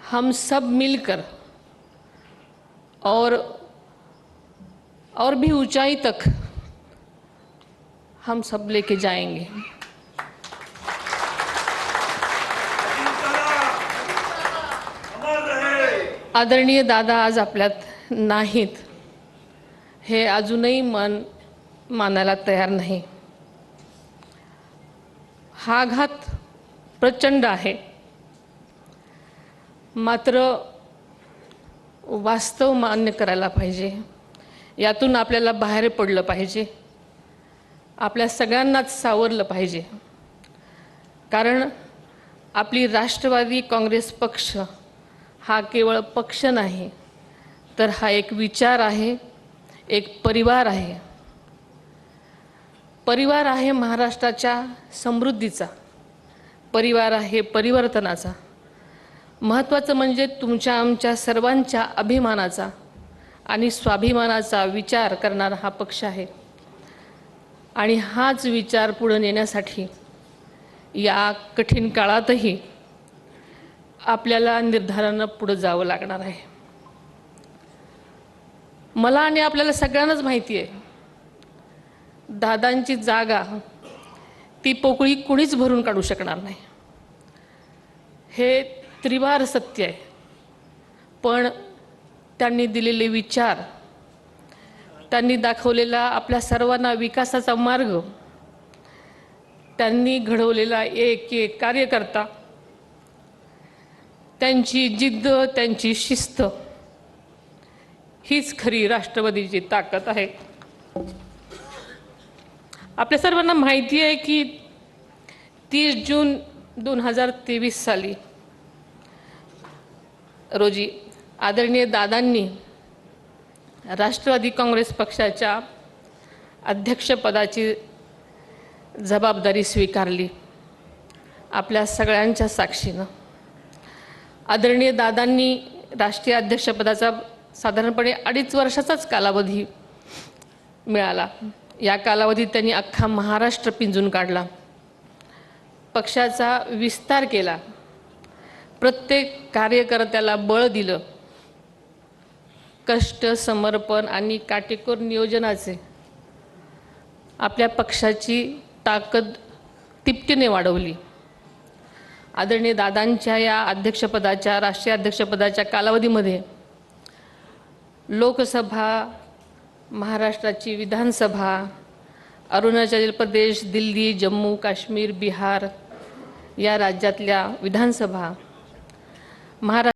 हम सब मिलकर और भी ऊंचाई तक हम सब लेके जाएंगे। आदरणीय दादा आज आपल्यात नाहीत, हे अजूनही मन मानायला तयार नाही। हा आघात प्रचंड आहे, मात्र वास्तव मान्य करायला पाहिजे। यातून आपल्याला बाहेर पडलं पाहिजे, आपल्या सगळ्यांनाच सावरलं पाहिजे। कारण आपली राष्ट्रवादी काँग्रेस पक्ष हा केवळ पक्ष नाही, तर हा एक विचार आहे, एक परिवार आहे। परिवार आहे महाराष्ट्राच्या समृद्धीचा, परिवार आहे परिवर्तनाचा, महत्त्वाचं म्हणजे तुमच्या आमच्या सर्वांच्या अभिमानाचा आणि स्वाभिमानाचा विचार करणारा हा पक्ष आहे। आणि हाच विचार पुढे नेण्यासाठी या कठीण काळातही आपल्याला निर्धारानं पुढे जावं लागणार आहे। मला आणि आपल्याला सगळ्यांनाच माहिती आहे, दादांची जागा ती पोकळी कुणीच भरून काढू शकणार नाही, हे त्रिवार सत्य आहे। पण त्यांनी दिलेले विचार, त्यांनी दाखवलेला आपल्या सर्वांना विकासाचा मार्ग, त्यांनी घडवलेला एक एक कार्यकर्ता, त्यांची जिद्द, त्यांची शिस्त हीच खरी राष्ट्रवादीची ताकद आहे। आपल्या सर्वांना माहिती आहे की 30 जून 2023 साली रोजी आदरणीय दादांनी राष्ट्रवादी काँग्रेस पक्षाच्या अध्यक्षपदाची जबाबदारी स्वीकारली आपल्या सगळ्यांच्या साक्षीनं। आदरणीय दादांनी राष्ट्रीय अध्यक्षपदाचा साधारणपणे 2.5 वर्षाचाच कालावधी मिळाला। या कालावधीत त्यांनी अख्खा महाराष्ट्र पिंजून काढला, पक्षाचा विस्तार केला, प्रत्येक कार्यकर्त्याला बळ दिलं। कष्ट, समर्पण आणि काटेकोर नियोजनाचे आपल्या पक्षाची ताकद तिपटीने वाढवली। आदरणीय दादांच्या या अध्यक्षपदाच्या, राष्ट्रीय अध्यक्षपदाच्या कालावधीमध्ये लोकसभा, महाराष्ट्राची विधानसभा, अरुणाचल प्रदेश, दिल्ली, जम्मू काश्मीर, बिहार या राज्यातल्या विधानसभा, महाराष्ट्र